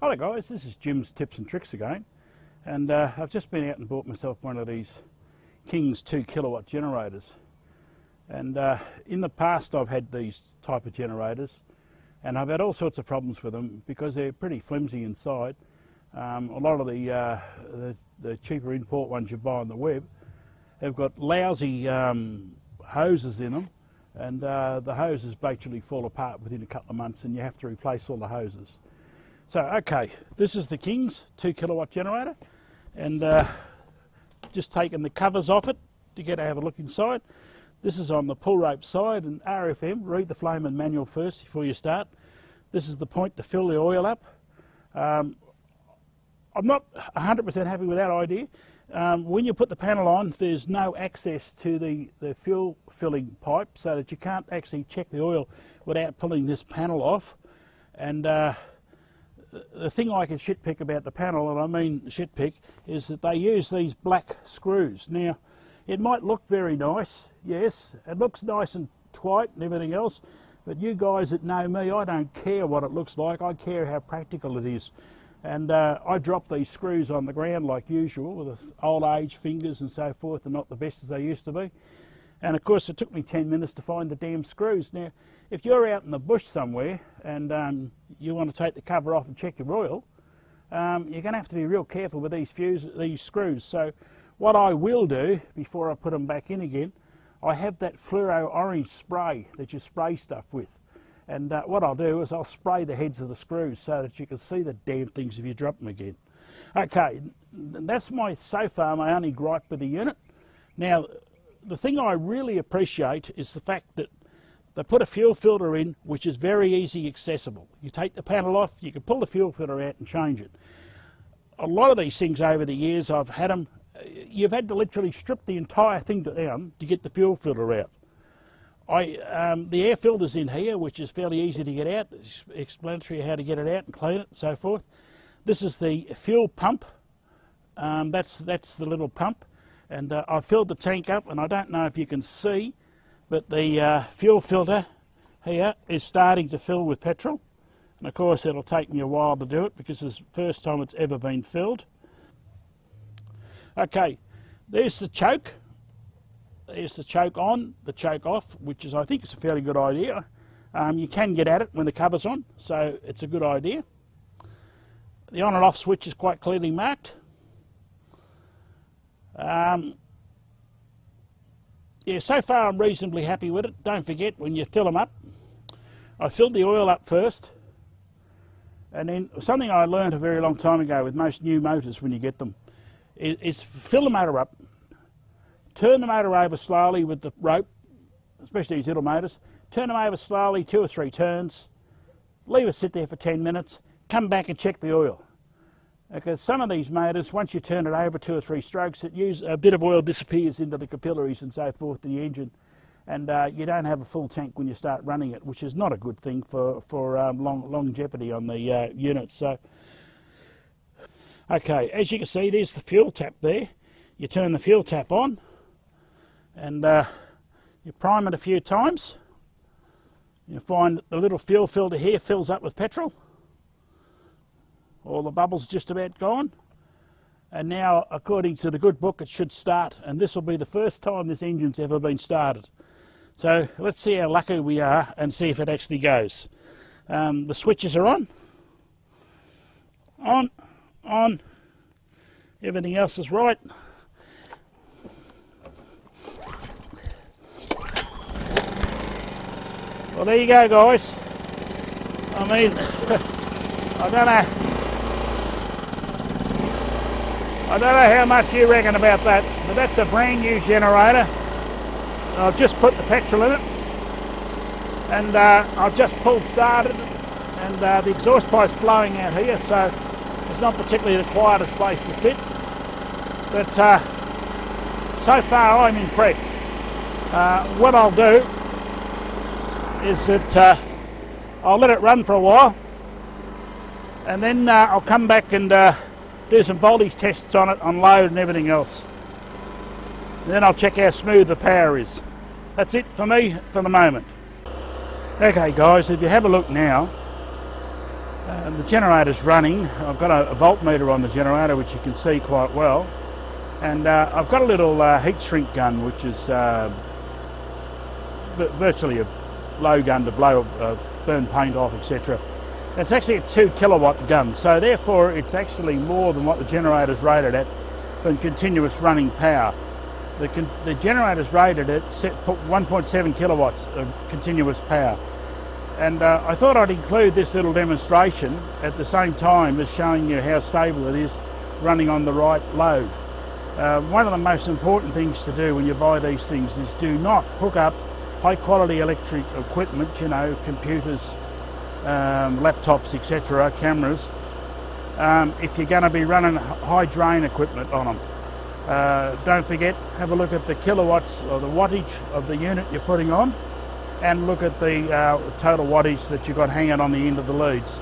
Hello guys, this is Jim's Tips and Tricks again, and I've just been out and bought myself one of these King's 2 kilowatt generators. And in the past I've had these type of generators and I've had all sorts of problems with them because they're pretty flimsy inside. A lot of the cheaper import ones you buy on the web have got lousy hoses in them, and the hoses basically fall apart within a couple of months and you have to replace all the hoses. So okay, this is the King's 2 kilowatt generator, and just taking the covers off it to get to have a look inside. This is on the pull rope side, and RFM, read the flame and manual first before you start. This is the point to fill the oil up. I'm not 100% happy with that idea. When you put the panel on, there's no access to the fuel filling pipe, so that you can't actually check the oil without pulling this panel off. And the thing I can shitpick about the panel, and I mean shitpick, is that they use these black screws. Now, it might look very nice, yes, it looks nice and tight and everything else, but you guys that know me, I don't care what it looks like, I care how practical it is. And I drop these screws on the ground like usual with old age fingers and so forth, and not the best as they used to be. And of course it took me 10 minutes to find the damn screws. Now, if you're out in the bush somewhere and you want to take the cover off and check your oil, you're going to have to be real careful with these screws. So what I will do before I put them back in again, I have that fluoro orange spray that you spray stuff with. And what I'll do is I'll spray the heads of the screws so that you can see the damn things if you drop them again. Okay, that's so far my only gripe with the unit. Now, the thing I really appreciate is the fact that they put a fuel filter in which is very easy accessible. You take the panel off, you can pull the fuel filter out and change it. A lot of these things over the years I've had them, you've had to literally strip the entire thing down to get the fuel filter out. The air filter's in here, which is fairly easy to get out. It's explanatory how to get it out and clean it and so forth. This is the fuel pump. That's the little pump. And I filled the tank up, and I don't know if you can see, but the fuel filter here is starting to fill with petrol. And of course it'll take me a while to do it because it's the first time it's ever been filled. Okay, there's the choke. There's the choke on, the choke off, which is, I think, is a fairly good idea. You can get at it when the cover's on, so it's a good idea. The on and off switch is quite clearly marked. Yeah, so far I'm reasonably happy with it. Don't forget, when you fill them up, I filled the oil up first, and then something I learned a very long time ago with most new motors when you get them is fill the motor up, turn the motor over slowly with the rope, especially these little motors, turn them over slowly 2 or 3 turns, leave it sit there for 10 minutes, come back and check the oil. Because some of these motors, once you turn it over 2 or 3 strokes, a bit of oil disappears into the capillaries and so forth in the engine, and you don't have a full tank when you start running it, which is not a good thing for longevity on the units. So, okay, as you can see, there's the fuel tap there. You turn the fuel tap on, and you prime it a few times. You find that the little fuel filter here fills up with petrol. All the bubbles just about gone, and now, according to the good book, it should start, and this will be the first time this engine's ever been started. So let's see how lucky we are and see if it actually goes. The switches are on, everything else is right. Well, there you go, guys. I mean, I don't know how much you reckon about that, but that's a brand new generator. I've just put the petrol in it, and I've just pulled started, and the exhaust pipe's blowing out here, so it's not particularly the quietest place to sit. But so far I'm impressed. What I'll do is that I'll let it run for a while, and then I'll come back and do some voltage tests on it, on load and everything else. Then I'll check how smooth the power is. That's it for me for the moment. Okay guys, if you have a look now, The generator's running. I've got a voltmeter on the generator, which you can see quite well, and I've got a little heat shrink gun, which is virtually a blow gun to blow burn paint off, etc. It's actually a 2 kilowatt gun, so therefore it's actually more than what the generator's rated at for continuous running power. The generator's rated at 1.7 kilowatts of continuous power. And I thought I'd include this little demonstration at the same time as showing you how stable it is running on the right load. One of the most important things to do when you buy these things is do not hook up high quality electric equipment, you know, computers, laptops, etc., cameras, if you're going to be running high drain equipment on them. Don't forget, have a look at the kilowatts or the wattage of the unit you're putting on, and look at the total wattage that you've got hanging on the end of the leads.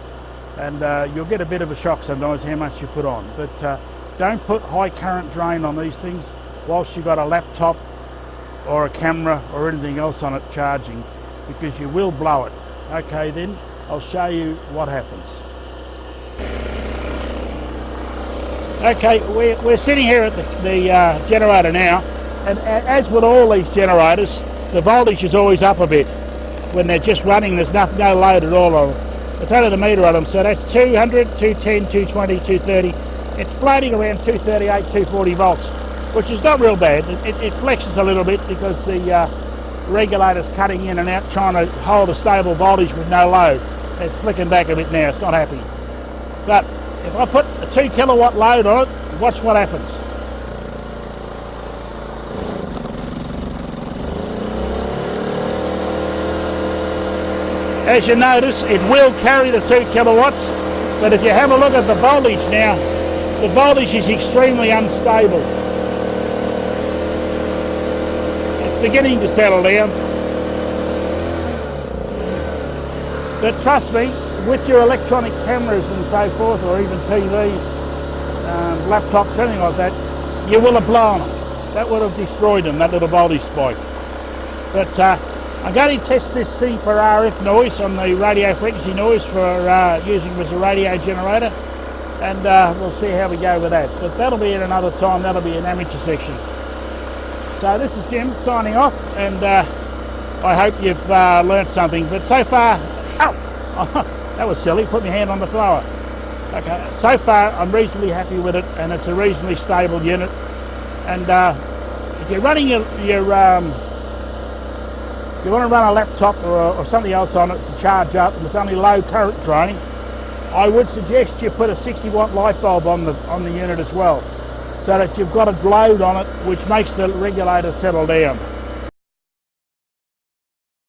And you'll get a bit of a shock sometimes how much you put on. But don't put high current drain on these things whilst you've got a laptop or a camera or anything else on it charging, because you will blow it. Okay then, I'll show you what happens. Okay, we're sitting here at the generator now, and as with all these generators, the voltage is always up a bit. When they're just running, there's no load at all on them. It's only the meter on them, so that's 200, 210, 220, 230. It's floating around 238, 240 volts, which is not real bad. It flexes a little bit because the regulator's cutting in and out, trying to hold a stable voltage with no load. It's flicking back a bit now, it's not happy. But if I put a 2 kilowatt load on it, watch what happens. As you notice, it will carry the 2 kilowatts, but if you have a look at the voltage now, the voltage is extremely unstable. It's beginning to settle down. But trust me, with your electronic cameras and so forth, or even TVs, laptops, anything like that, you will have blown them. That would have destroyed them, that little voltage spike. But I'm going to test this thing for RF noise on the radio frequency noise for using it as a radio generator, and we'll see how we go with that. But that'll be at another time, that'll be an amateur section. So this is Jim signing off, and I hope you've learnt something. But so far, that was silly, put my hand on the blower. Okay, so far I'm reasonably happy with it, and it's a reasonably stable unit. And if you're running you want to run a laptop or something else on it to charge up, and it's only low current drain, I would suggest you put a 60 watt light bulb on the unit as well, so that you've got a load on it which makes the regulator settle down.